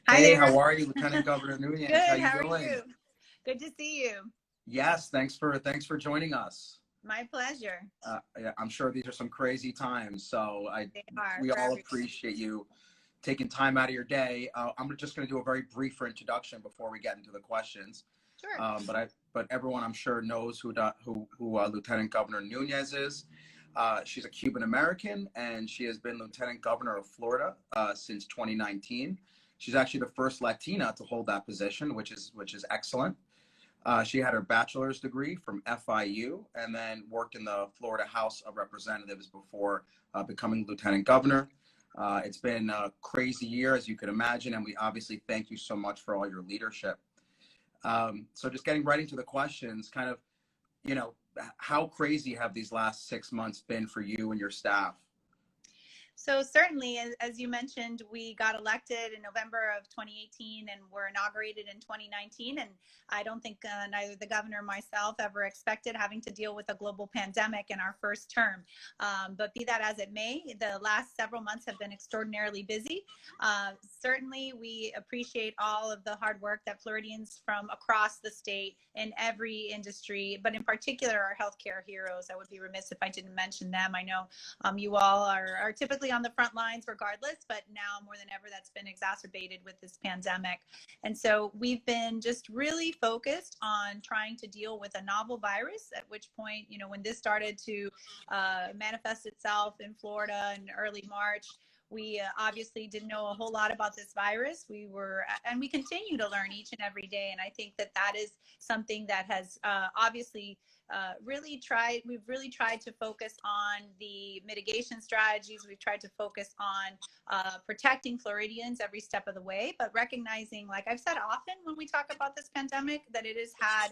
Hi Hey, there. how are you, Lieutenant Governor Nunez? How Good. you How are doing? you? Good to see you. Yes, thanks for joining us. My pleasure. Yeah, I'm sure these are some crazy times, so They are we for all everyone. appreciate you taking time out of your day. I'm just going to do a very brief introduction before we get into the questions. Sure. But everyone I'm sure knows who Lieutenant Governor Nunez is. She's a Cuban American, and she has been Lieutenant Governor of Florida since 2019. She's actually the first Latina to hold that position, which is excellent. She had her bachelor's degree from FIU and then worked in the Florida House of Representatives before becoming lieutenant governor. It's been a crazy year, as you can imagine, and we obviously thank you so much for all your leadership. So just getting right into the questions, kind of, you know, how crazy have these last 6 months been for you and your staff? So certainly, as you mentioned, we got elected in November of 2018 and were inaugurated in 2019. And I don't think neither the governor or myself ever expected having to deal with a global pandemic in our first term. But be that as it may, the last several months have been extraordinarily busy. Certainly, we appreciate all of the hard work that Floridians from across the state in every industry, but in particular our healthcare heroes. I would be remiss if I didn't mention them. I know you all are typically on the front lines regardless, but now more than ever that's been exacerbated with this pandemic. And so we've been just really focused on trying to deal with a novel virus, at which point, you know, when this started to manifest itself in Florida in early March, we obviously didn't know a whole lot about this virus. And we continue to learn each and every day. And I think that is something that has obviously we've really tried to focus on the mitigation strategies. We've tried to focus on protecting Floridians every step of the way, but recognizing, like I've said often when we talk about this pandemic, that it has had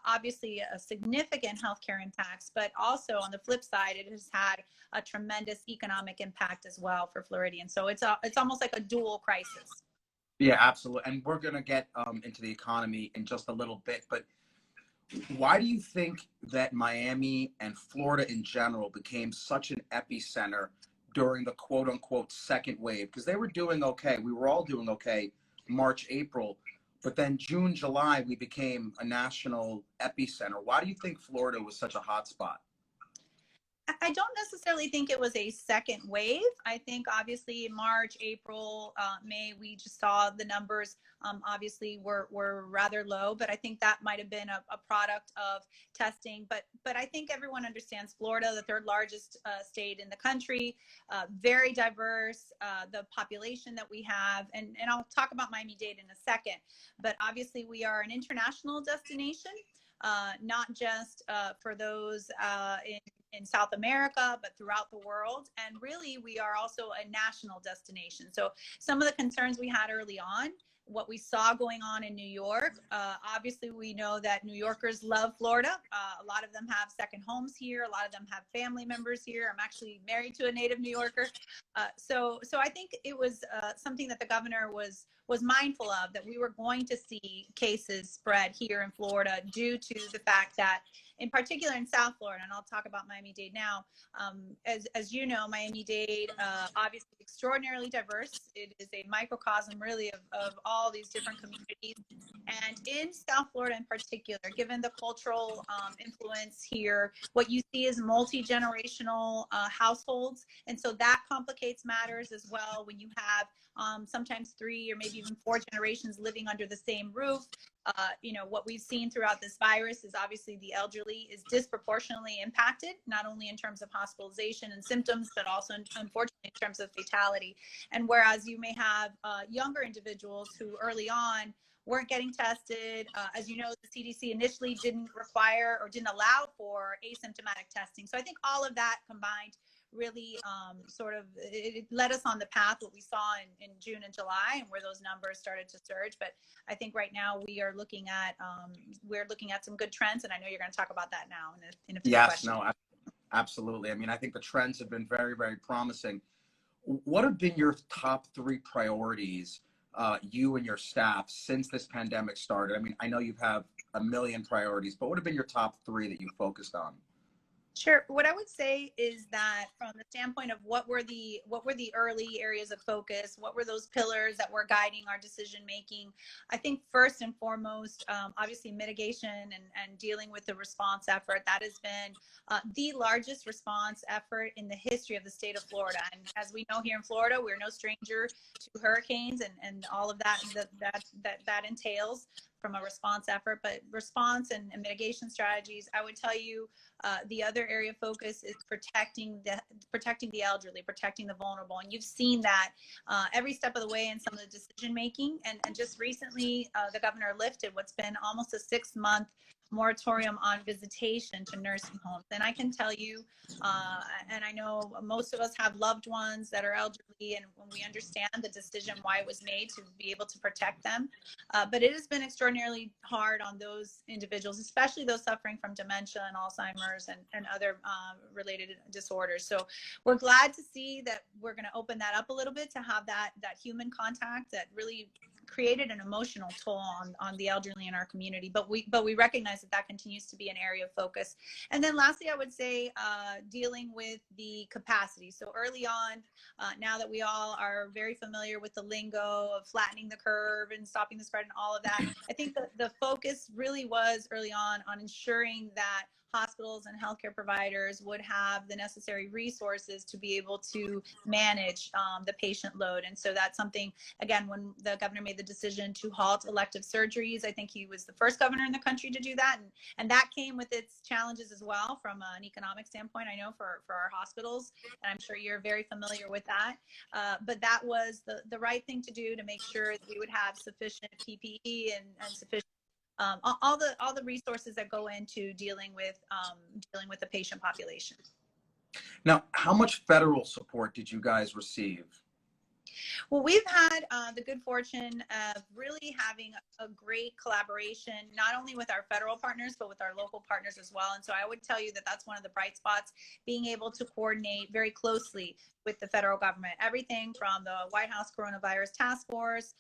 obviously a significant healthcare impacts, but also on the flip side, it has had a tremendous economic impact as well for Floridians. So it's almost like a dual crisis. Yeah, absolutely. And we're going to get into the economy in just a little bit, but why do you think that Miami and Florida in general became such an epicenter during the quote unquote second wave? Because they were doing okay. We were all doing okay March, April, but then June, July, we became a national epicenter. Why do you think Florida was such a hot spot? I don't necessarily think it was a second wave. I think obviously March, April, May, we just saw the numbers obviously were rather low, but I think that might have been a product of testing. But I think everyone understands Florida, the third largest state in the country, very diverse, the population that we have, and I'll talk about Miami-Dade in a second. But obviously we are an international destination. Not just for those in South America, but throughout the world. And really, we are also a national destination. So some of the concerns we had early on, what we saw going on in New York, obviously we know that New Yorkers love Florida. A lot of them have second homes here. A lot of them have family members here. I'm actually married to a native New Yorker. So I think it was something that the governor was mindful of, that we were going to see cases spread here in Florida due to the fact that, in particular in South Florida, and I'll talk about Miami-Dade now, as you know, Miami-Dade, obviously extraordinarily diverse. It is a microcosm really of all these different communities. And in South Florida in particular, given the cultural influence here, what you see is multi-generational households. And so that complicates matters as well when you have sometimes 3 or maybe even 4 generations living under the same roof. You know, what we've seen throughout this virus is obviously the elderly is disproportionately impacted, not only in terms of hospitalization and symptoms, but also unfortunately in terms of fatality. And whereas you may have younger individuals who early on weren't getting tested, as you know, the CDC initially didn't require or didn't allow for asymptomatic testing. So I think all of that combined really it led us on the path what we saw in June and July, and where those numbers started to surge. But I think right now we are looking at some good trends, and I know you're going to talk about that now in a few questions. No, absolutely. I mean, I think the trends have been very, very promising. What have been your top 3 priorities, you and your staff, since this pandemic started? I mean, I know you have a million priorities, but what have been your top 3 that you focused on? Sure. What I would say is that from the standpoint of what were the early areas of focus, what were those pillars that were guiding our decision making? I think first and foremost, obviously mitigation and dealing with the response effort. That has been the largest response effort in the history of the state of Florida. And as we know here in Florida, we're no stranger to hurricanes and all of that entails from a response effort. But response and mitigation strategies, I would tell you, the other area of focus is protecting the elderly, protecting the vulnerable, and you've seen that every step of the way in some of the decision making. And just recently, the governor lifted what's been almost a 6-month moratorium on visitation to nursing homes. And I can tell you, and I know most of us have loved ones that are elderly, and when we understand the decision why it was made to be able to protect them, but it has been extraordinarily hard on those individuals, especially those suffering from dementia and Alzheimer's and other related disorders. So we're glad to see that we're going to open that up a little bit to have that human contact that really created an emotional toll on the elderly in our community. But we recognize that continues to be an area of focus. And then lastly, I would say dealing with the capacity. So early on, now that we all are very familiar with the lingo of flattening the curve and stopping the spread and all of that, I think the focus really was early on ensuring that hospitals and healthcare providers would have the necessary resources to be able to manage the patient load. And so that's something, again, when the governor made the decision to halt elective surgeries, I think he was the first governor in the country to do that. And that came with its challenges as well from an economic standpoint, I know, for our hospitals. And I'm sure you're very familiar with that. But that was the right thing to do to make sure that we would have sufficient PPE and sufficient all the resources that go into dealing with the patient population. Now, how much federal support did you guys receive? Well, we've had the good fortune of really having a great collaboration, not only with our federal partners, but with our local partners as well. And so I would tell you that that's one of the bright spots, being able to coordinate very closely with the federal government, everything from the White House Coronavirus Task Force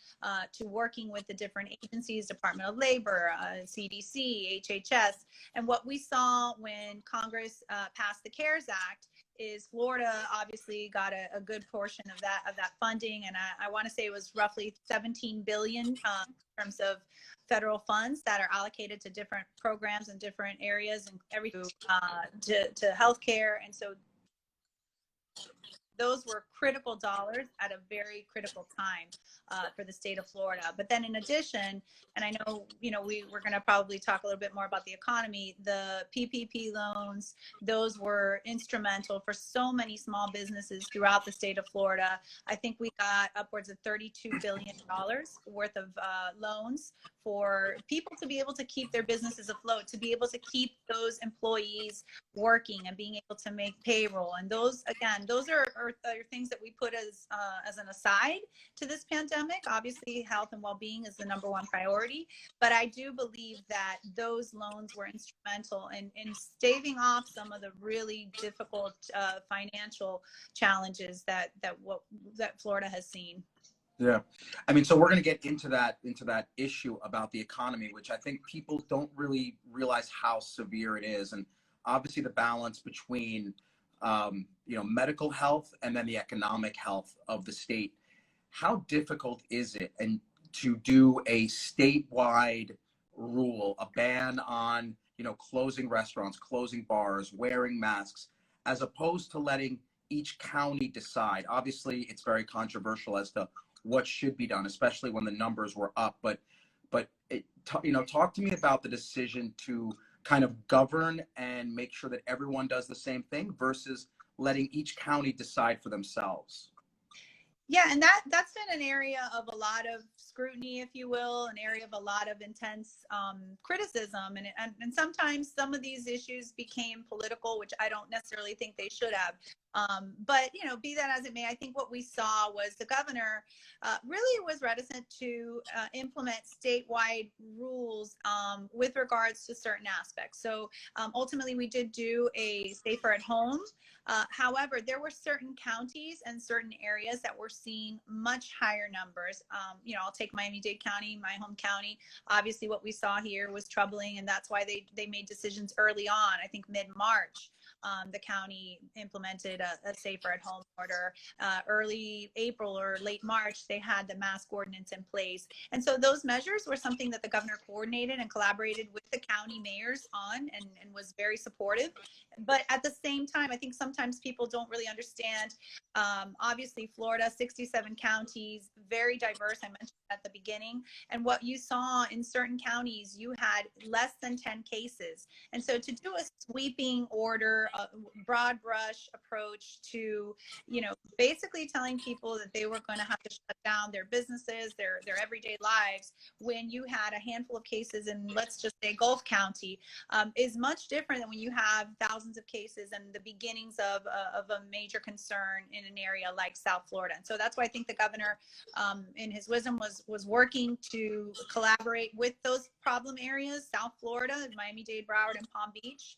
to working with the different agencies, Department of Labor, CDC, HHS. And what we saw when Congress passed the CARES Act is Florida obviously got a good portion of that funding, and I want to say it was roughly 17 billion in terms of federal funds that are allocated to different programs in different areas and everything to healthcare. And so those were critical dollars at a very critical time for the state of Florida. But then in addition, and I know, we're going to probably talk a little bit more about the economy, the PPP loans, those were instrumental for so many small businesses throughout the state of Florida. I think we got upwards of $32 billion worth of loans for people to be able to keep their businesses afloat, to be able to keep those employees working and being able to make payroll. And those, again, those are things that we put as an aside to this pandemic. Obviously, health and well-being is the number one priority, but I do believe that those loans were instrumental in staving off some of the really difficult financial challenges that Florida has seen. Yeah. I mean, so we're going to get into that issue about the economy, which I think people don't really realize how severe it is. And obviously the balance between, medical health and then the economic health of the state. How difficult is it and to do a statewide rule, a ban on, closing restaurants, closing bars, wearing masks, as opposed to letting each county decide? Obviously, it's very controversial as to what should be done, especially when the numbers were up. But talk to me about the decision to kind of govern and make sure that everyone does the same thing versus letting each county decide for themselves. Yeah, and that's been an area of a lot of scrutiny, if you will, an area of a lot of intense criticism, and sometimes some of these issues became political, which I don't necessarily think they should have. But be that as it may, I think what we saw was the governor really was reticent to implement statewide rules with regards to certain aspects. So ultimately, we did do a safer at home. However, there were certain counties and certain areas that were seeing much higher numbers. I'll take Miami-Dade County, my home county. Obviously, what we saw here was troubling, and that's why they made decisions early on, I think mid-March, the county implemented a safer at home order. Early April or late March, they had the mask ordinance in place. And so those measures were something that the governor coordinated and collaborated with the county mayors on, and was very supportive. But at the same time, I think sometimes people don't really understand. Obviously, Florida, 67 counties, very diverse. I mentioned at the beginning. And what you saw in certain counties, you had less than 10 cases. And so to do a sweeping order, a broad brush approach to, basically telling people that they were going to have to shut down their businesses, their everyday lives, when you had a handful of cases in, let's just say, Gulf County, is much different than when you have thousands of cases and the beginnings of a major concern in an area like South Florida. And so that's why I think the governor, in his wisdom, was working to collaborate with those problem areas, South Florida, Miami-Dade, Broward, and Palm Beach.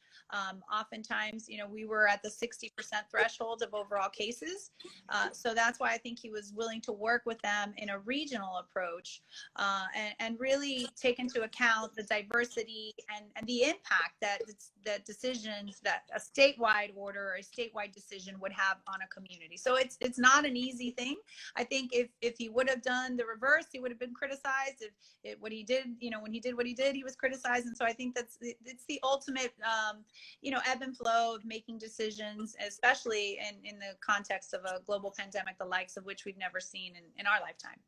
Oftentimes, we were at the 60% threshold of overall cases. So that's why I think he was willing to work with them in a regional approach, and really take into account the diversity and the impact that decisions, that a statewide order or a statewide decision would have on a community. So it's not an easy thing. I think if he would have done the reverse, he would have been criticized. If what he did, when he did what he did, he was criticized. And so I think it's the ultimate, ebb and flow of making decisions, especially in the context of a global pandemic, the likes of which we've never seen in our lifetime.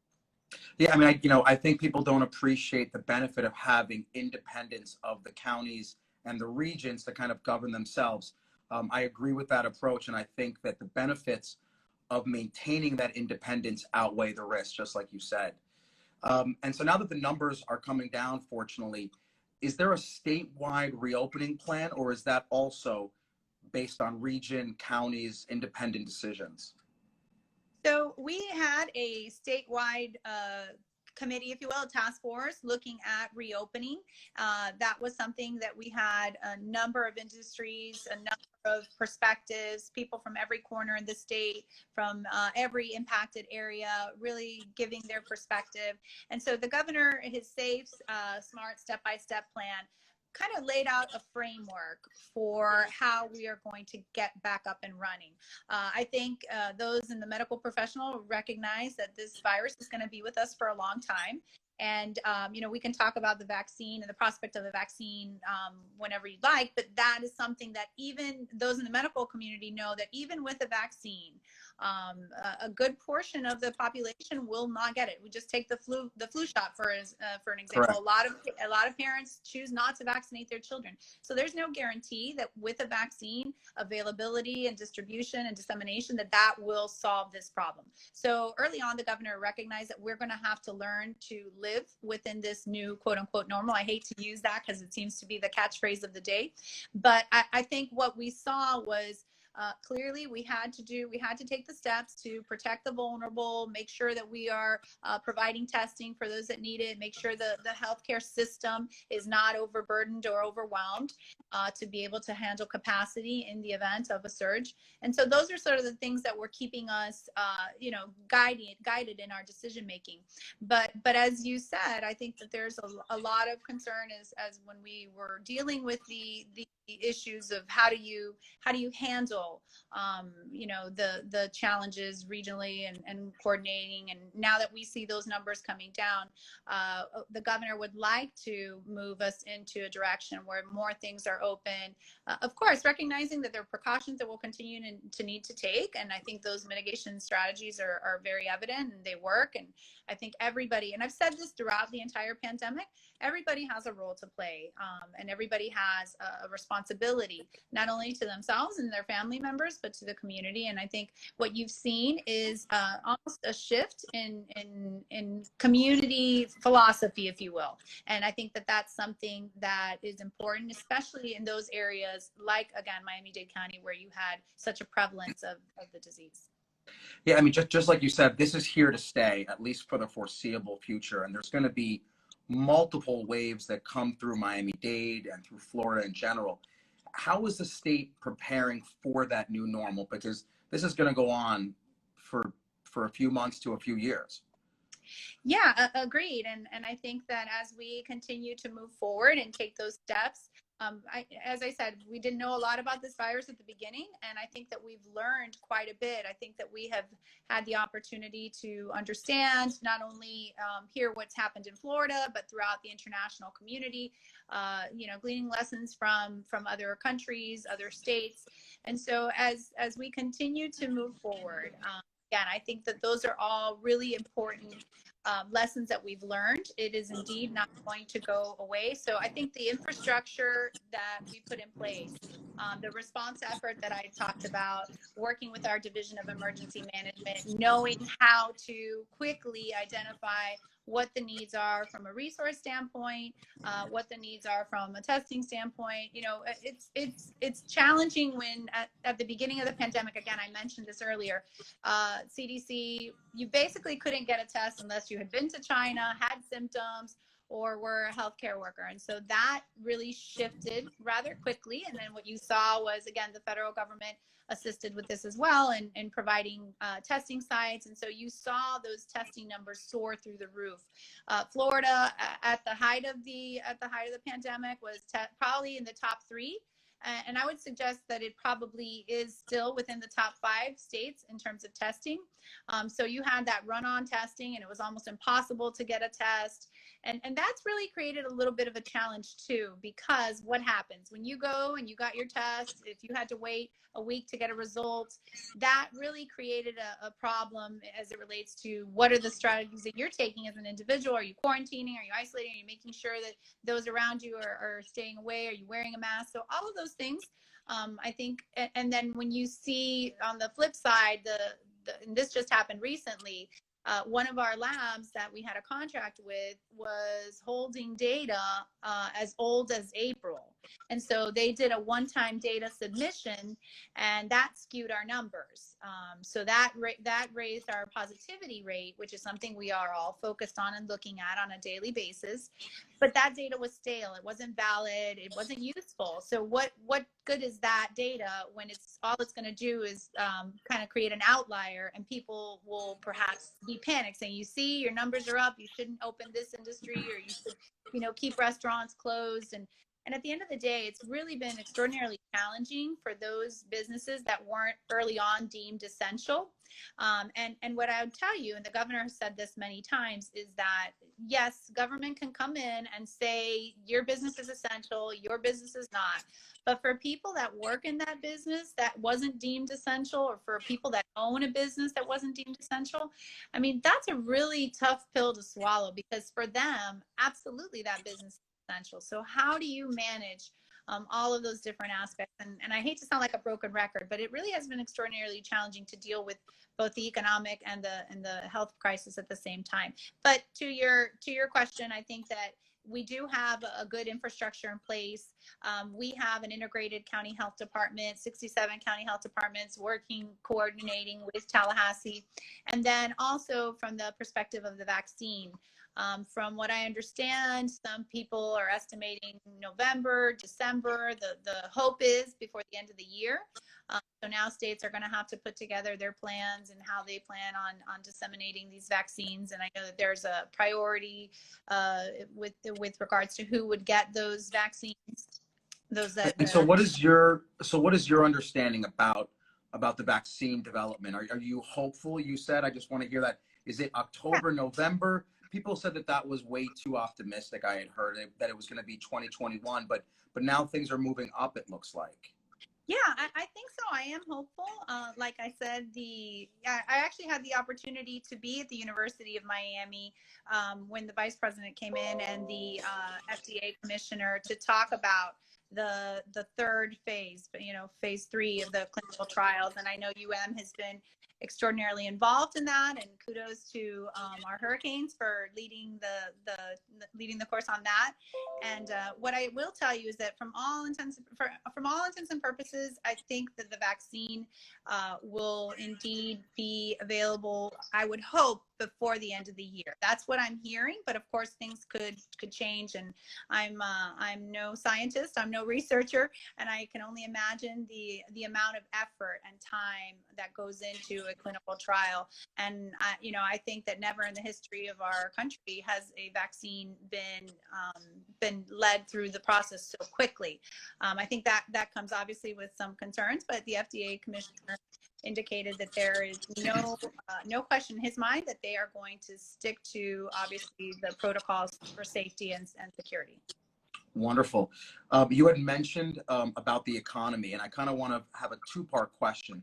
Yeah, I mean, I think people don't appreciate the benefit of having independence of the counties and the regions to kind of govern themselves. I agree with that approach, and I think that the benefits of maintaining that independence outweigh the risks, just like you said. And so now that the numbers are coming down, fortunately, is there a statewide reopening plan, or is that also based on region, counties, independent decisions? So we had a statewide committee, if you will, a task force looking at reopening. That was something that we had a number of industries, a number of perspectives, people from every corner in the state, from every impacted area, really giving their perspective. And so the governor, his safe, smart, step-by-step plan, kind of laid out a framework for how we are going to get back up and running. I think those in the medical professional recognize that this virus is going to be with us for a long time. And, we can talk about the vaccine and the prospect of the vaccine whenever you'd like, but that is something that even those in the medical community know that even with a vaccine, a good portion of the population will not get it. We just take the flu shot for an example. Correct. A lot of parents choose not to vaccinate their children. So there's no guarantee that with a vaccine availability and distribution and dissemination that will solve this problem. So early on, the governor recognized that we're going to have to learn to live within this new quote unquote normal. I hate to use that because it seems to be the catchphrase of the day. But I think what we saw was clearly we had to take the steps to protect the vulnerable, make sure that we are providing testing for those that need it, make sure the healthcare system is not overburdened or overwhelmed to be able to handle capacity in the event of a surge. And so those are sort of the things that were keeping us, guided in our decision making. But as you said, I think that there's a lot of concern as when we were dealing with the issues of how do you handle the challenges regionally and coordinating. And now that we see those numbers coming down, the governor would like to move us into a direction where more things are open, of course recognizing that there are precautions that we'll continue to need to take. And I think those mitigation strategies are very evident and they work. And I think everybody, and I've said this throughout the entire pandemic, everybody has a role to play, and everybody has a responsibility, not only to themselves and their family members, but to the community. And I think what you've seen is almost a shift in community philosophy, if you will. And I think that that's something that is important, especially in those areas like, again, Miami-Dade County, where you had such a prevalence of the disease. Yeah, I mean, just like you said, this is here to stay, at least for the foreseeable future. And there's going to be multiple waves that come through Miami-Dade and through Florida in general. How is the state preparing for that new normal? Because this is going to go on for a few months to a few years. Yeah, agreed. And I think that as we continue to move forward and take those steps, as I said, we didn't know a lot about this virus at the beginning, and I think that we've learned quite a bit. I think that we have had the opportunity to understand, not only hear what's happened in Florida, but throughout the international community, gleaning lessons from other countries, other states. And so as we continue to move forward, again, I think that those are all really important lessons that we've learned. It is indeed not going to go away. So I think the infrastructure that we put in place, the response effort that I talked about, working with our Division of Emergency Management, knowing how to quickly identify what the needs are from a resource standpoint, what the needs are from a testing standpoint. It's challenging when at the beginning of the pandemic, again, I mentioned this earlier, CDC, you basically couldn't get a test unless you had been to China, had symptoms, or were a healthcare worker. And so that really shifted rather quickly. And then what you saw was, again, the federal government assisted with this as well and providing testing sites. And so you saw those testing numbers soar through the roof. Florida at the height of the pandemic was probably in the top 3. And I would suggest that it probably is still within the top 5 states in terms of testing. So you had that run-on testing, and it was almost impossible to get a test. And that's really created a little bit of a challenge too, because what happens when you go and you got your test, if you had to wait a week to get a result, that really created a problem as it relates to what are the strategies that you're taking as an individual. Are you quarantining? Are you isolating? Are you making sure that those around you are staying away? Are you wearing a mask? So all of those things, I think, and then when you see on the flip side, and this just happened recently, one of our labs that we had a contract with was holding data as old as April. And so they did a one-time data submission, and that skewed our numbers. So that raised our positivity rate, which is something we are all focused on and looking at on a daily basis. But that data was stale. It wasn't valid. It wasn't useful. So what good is that data when it's going to do is kind of create an outlier, and people will perhaps be panicked saying, you see, your numbers are up. You shouldn't open this industry, or you should, keep restaurants closed. And at the end of the day, it's really been extraordinarily challenging for those businesses that weren't early on deemed essential. And what I would tell you, and the governor has said this many times, is that yes, government can come in and say your business is essential, your business is not. But for people that work in that business that wasn't deemed essential, or for people that own a business that wasn't deemed essential, I mean, that's a really tough pill to swallow, because for them, absolutely that business is essential. So how do you manage all of those different aspects? And I hate to sound like a broken record, but it really has been extraordinarily challenging to deal with both the economic and the health crisis at the same time. But to your question, I think that we do have a good infrastructure in place. We have an integrated county health department, 67 county health departments working, coordinating with Tallahassee. And then also from the perspective of the vaccine, from what I understand, some people are estimating November, December. The hope is before the end of the year. So now states are going to have to put together their plans and how they plan on disseminating these vaccines. And I know that there's a priority with regards to who would get those vaccines. So what is your understanding about the vaccine development? Are you hopeful? You said, I just want to hear that. Is it October, November? People said that was way too optimistic. I had heard that it was going to be 2021, but now things are moving up, it looks like. Yeah, I think so. I am hopeful. Like I said, I actually had the opportunity to be at the University of Miami when the vice president came in and the FDA commissioner to talk about the third phase, phase 3 of the clinical trials. And I know UM has been extraordinarily involved in that, and kudos to our hurricanes for leading the course on that. And what I will tell you is that from all intents and purposes, I think that the vaccine will indeed be available, I would hope, before the end of the year. That's what I'm hearing, but of course things could change. And I'm no scientist, I'm no researcher, and I can only imagine the amount of effort and time that goes into a clinical trial. And I think that never in the history of our country has a vaccine been led through the process so quickly. I think that comes obviously with some concerns, but the FDA commissioner indicated that there is no question in his mind that they are going to stick to obviously the protocols for safety and security. Wonderful. You had mentioned about the economy, and I kind of want to have a two-part question.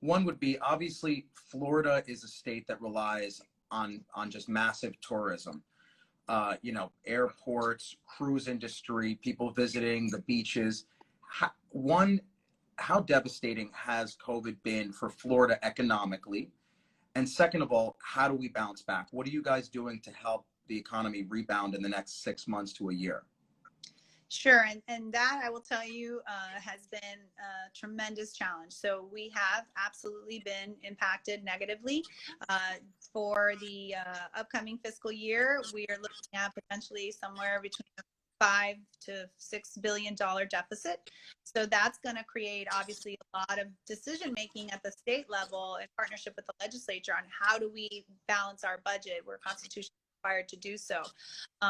One would be, obviously, Florida is a state that relies on just massive tourism. Airports, cruise industry, people visiting the beaches. How devastating has COVID been for Florida economically? And second of all, how do we bounce back? What are you guys doing to help the economy rebound in the next 6 months to a year? Sure, and that I will tell you has been a tremendous challenge. So we have absolutely been impacted negatively. For the upcoming fiscal year, we are looking at potentially somewhere between $5 to $6 billion deficit. So that's going to create obviously a lot of decision making at the state level in partnership with the legislature on how do we balance our budget. We're constitutionally required to do so.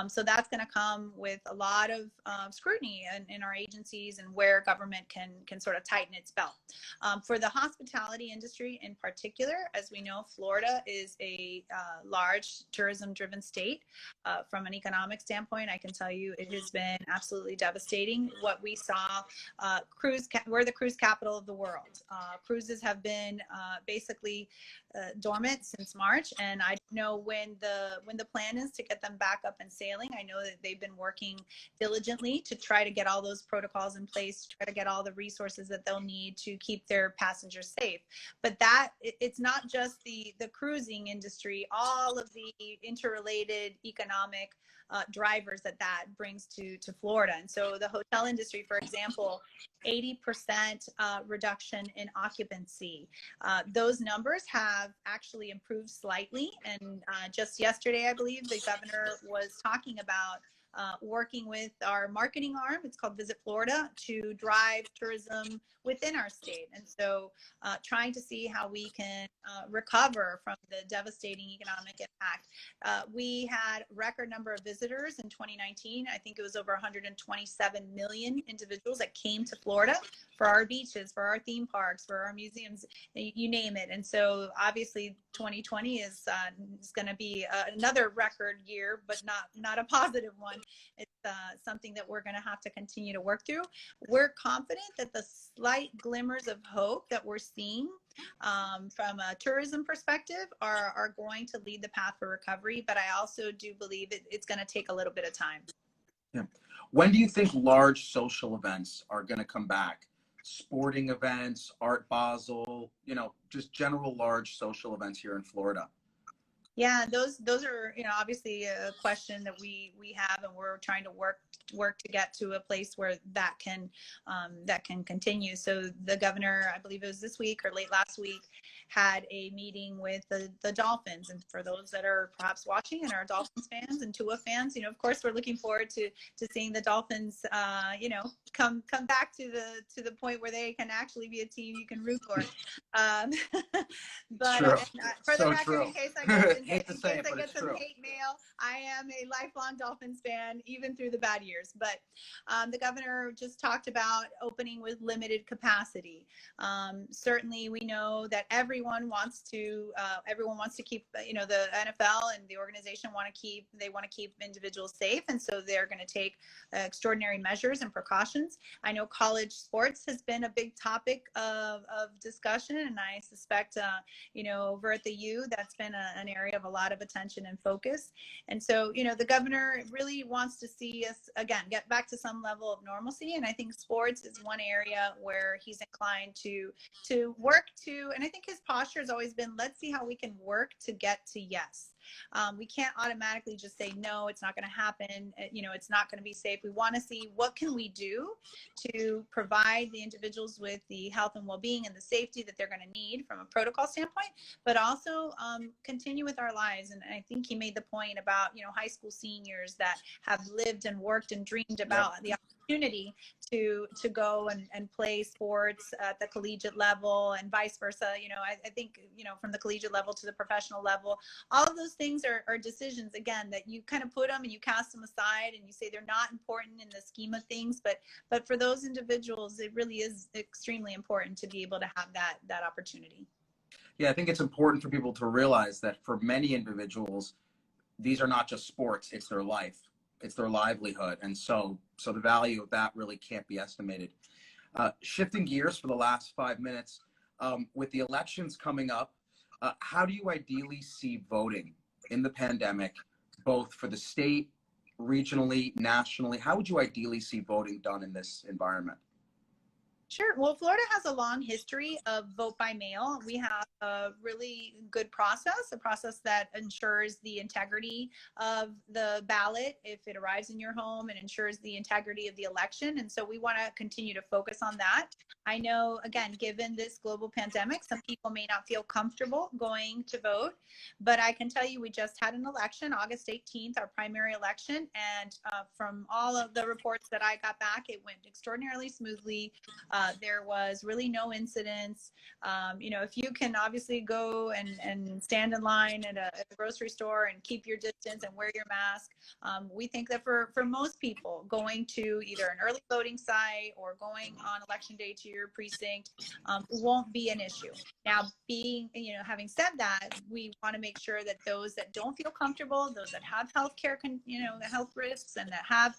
So that's going to come with a lot of scrutiny in our agencies and where government can sort of tighten its belt. For the hospitality industry in particular, as we know, Florida is a large tourism-driven state. From an economic standpoint, I can tell you it has been absolutely devastating. What we saw, we're the cruise capital of the world. Cruises have been basically dormant since March, and I don't know when the plan is to get them back up and sailing. I know that they've been working diligently to try to get all those protocols in place, to try to get all the resources that they'll need to keep their passengers safe. But it's not just the cruising industry, all of the interrelated economic drivers that brings to Florida. And so the hotel industry, for example, 80% reduction in occupancy. Those numbers have actually improved slightly. And just yesterday, I believe the governor was talking about working with our marketing arm, it's called Visit Florida, to drive tourism within our state. And so trying to see how we can recover from the devastating economic impact. We had a record number of visitors in 2019. I think it was over 127 million individuals that came to Florida for our beaches, for our theme parks, for our museums, you name it. And so obviously 2020 is going to be another record year, but not a positive one. It's something that we're going to have to continue to work through. We're confident that the slight glimmers of hope that we're seeing from a tourism perspective are going to lead the path for recovery, but I also do believe it's going to take a little bit of time. Yeah. When do you think large social events are going to come back? Sporting events, Art Basel, just general large social events here in Florida? Yeah, those are obviously a question that we have, and we're trying to work to get to a place where that can continue. So the governor, I believe it was this week or late last week, had a meeting with the Dolphins. And for those that are perhaps watching and are Dolphins fans and Tua fans, of course we're looking forward to seeing the Dolphins come back to the point where they can actually be a team you can root for. But for the record, in case I get some hate mail, I am a lifelong Dolphins fan, even through the bad years. But the governor just talked about opening with limited capacity. Certainly, we know that everyone wants to keep, the NFL and the organization want to keep individuals safe, and so they're going to take extraordinary measures and precautions. I know college sports has been a big topic of discussion, and I suspect over at the U, that's been an area of a lot of attention and focus. And so, the governor really wants to see us, again, get back to some level of normalcy. And I think sports is one area where he's inclined to work to, and I think his posture has always been, let's see how we can work to get to yes. We can't automatically just say, no, it's not going to happen. It's not going to be safe. We want to see what can we do to provide the individuals with the health and well-being and the safety that they're going to need from a protocol standpoint, but also continue with our lives. And I think he made the point about, high school seniors that have lived and worked and dreamed about the opportunity to go and play sports at the collegiate level and vice versa. I think, from the collegiate level to the professional level, all of those things are decisions, again, that you kind of put them and you cast them aside and you say they're not important in the scheme of things. But for those individuals, it really is extremely important to be able to have that opportunity. Yeah, I think it's important for people to realize that for many individuals, these are not just sports, it's their life, it's their livelihood. And so the value of that really can't be estimated. Shifting gears for the last 5 minutes, with the elections coming up, how do you ideally see voting in the pandemic, both for the state, regionally, nationally? How would you ideally see voting done in this environment? Sure. Well, Florida has a long history of vote by mail. We have a really good process, a process that ensures the integrity of the ballot if it arrives in your home, and ensures the integrity of the election. And so we want to continue to focus on that. I know, again, given this global pandemic, some people may not feel comfortable going to vote, but I can tell you we just had an election, August 18th, our primary election. And from all of the reports that I got back, it went extraordinarily smoothly. There was really no incidents. If you can obviously go and stand in line at a grocery store and keep your distance and wear your mask, we think that for most people, going to either an early voting site or going on election day to your precinct won't be an issue. Now, having said that, we want to make sure that those that don't feel comfortable, those that have healthcare, health risks, and that have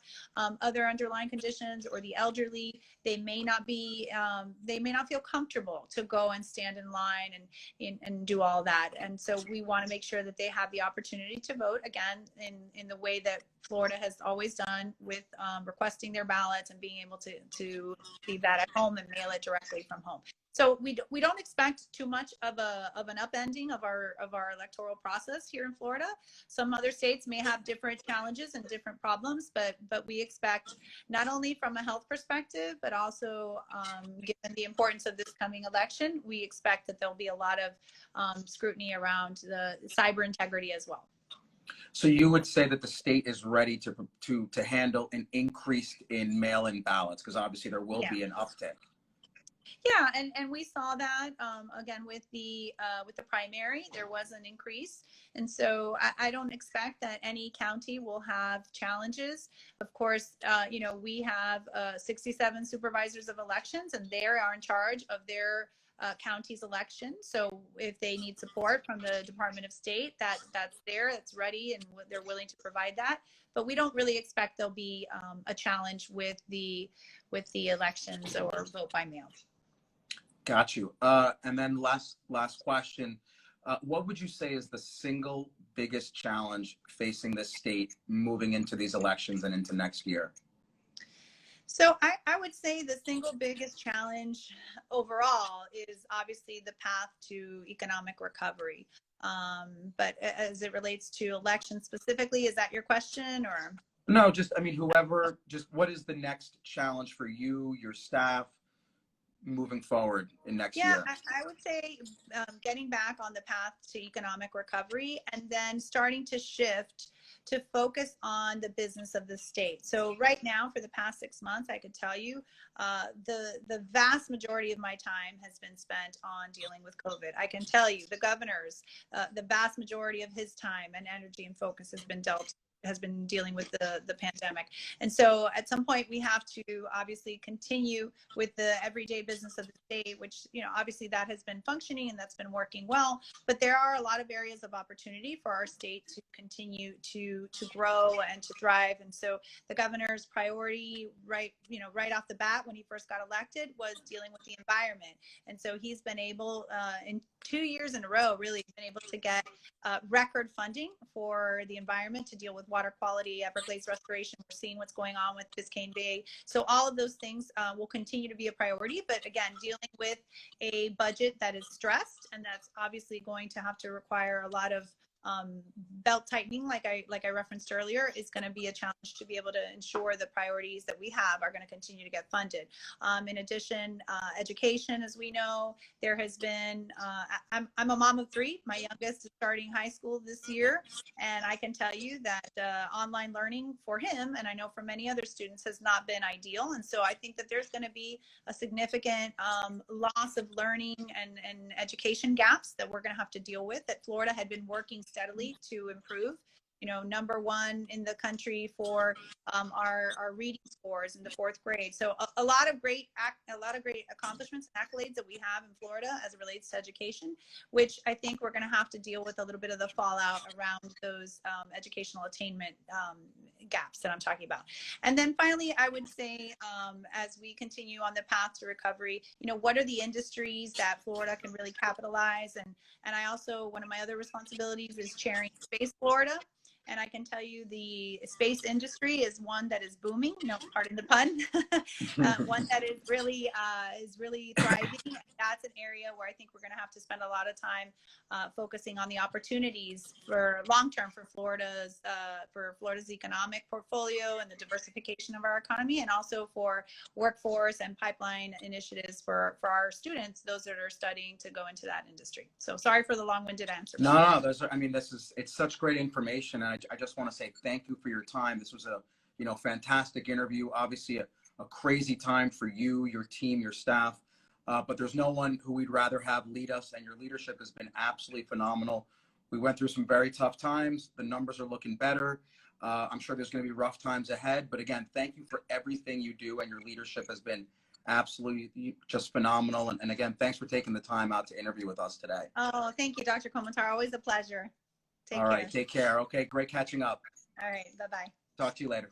other underlying conditions, or the elderly, they may not feel comfortable to go and stand in line and do all that. And so we want to make sure that they have the opportunity to vote, again, in the way that Florida has always done, with requesting their ballots and being able to leave that at home and mail it directly from home. So we don't expect too much of an upending of our electoral process here in Florida. Some other states may have different challenges and different problems, but we expect, not only from a health perspective, but also given the importance of this coming election, we expect that there'll be a lot of scrutiny around the cyber integrity as well. So you would say that the state is ready to handle an increase in mail-in ballots, because obviously there will be an uptick. Yeah, and we saw that again with the primary, there was an increase, and so I don't expect that any county will have challenges. Of course, we have 67 supervisors of elections, and they are in charge of their county's election. So if they need support from the Department of State, that's ready, and they're willing to provide that. But we don't really expect there'll be a challenge with the elections or vote by mail. Got you. And then last question, what would you say is the single biggest challenge facing the state moving into these elections and into next year? So I would say the single biggest challenge overall is obviously the path to economic recovery. But as it relates to elections specifically, is that your question, or? No, what is the next challenge for you, your staff, moving forward in next year? I would say getting back on the path to economic recovery, and then starting to shift to focus on the business of the state. So right now, for the past 6 months, I could tell you the vast majority of my time has been spent on dealing with COVID. I can tell you the governor's, the vast majority of his time and energy and focus has been dealing with the pandemic. And so at some point we have to obviously continue with the everyday business of the state, which, obviously that has been functioning and that's been working well, but there are a lot of areas of opportunity for our state to continue to grow and to thrive. And so the governor's priority right off the bat when he first got elected was dealing with the environment. And so he's been able in 2 years in a row, really been able to get record funding for the environment to deal with water quality, Everglades restoration. We're seeing what's going on with Biscayne Bay. So all of those things will continue to be a priority. But again, dealing with a budget that is stressed, and that's obviously going to have to require a lot of belt tightening, like I referenced earlier, is going to be a challenge to be able to ensure the priorities that we have are going to continue to get funded. In addition, education, as we know, there has been, I'm a mom of three. My youngest is starting high school this year, and I can tell you that online learning for him, and I know for many other students, has not been ideal. And so I think that there's going to be a significant loss of learning and education gaps that we're going to have to deal with, that Florida had been working steadily to improve. You know, number one in the country for our reading scores in the fourth grade. So a lot of great accomplishments and accolades that we have in Florida as it relates to education, which I think we're going to have to deal with a little bit of the fallout around those educational attainment gaps that I'm talking about. And then finally, I would say, as we continue on the path to recovery, you know, what are the industries that Florida can really capitalize? And I also, one of my other responsibilities is chairing Space Florida. And I can tell you the space industry is one that is booming, no, pardon the pun, one that is really thriving. And that's an area where I think we're going to have to spend a lot of time focusing on the opportunities for long-term for Florida's economic portfolio and the diversification of our economy, and also for workforce and pipeline initiatives for our students, those that are studying to go into that industry. So sorry for the long-winded answer. No, it's such great information. And I just want to say thank you for your time. This was a, fantastic interview. Obviously a crazy time for you, your team, your staff. But there's no one who we'd rather have lead us, and your leadership has been absolutely phenomenal. We went through some very tough times. The numbers are looking better. I'm sure there's going to be rough times ahead. But again, thank you for everything you do, and your leadership has been absolutely just phenomenal. And again, thanks for taking the time out to interview with us today. Oh, thank you, Dr. Komatar. Always a pleasure. All right, take care. Okay, great catching up. All right, bye-bye. Talk to you later.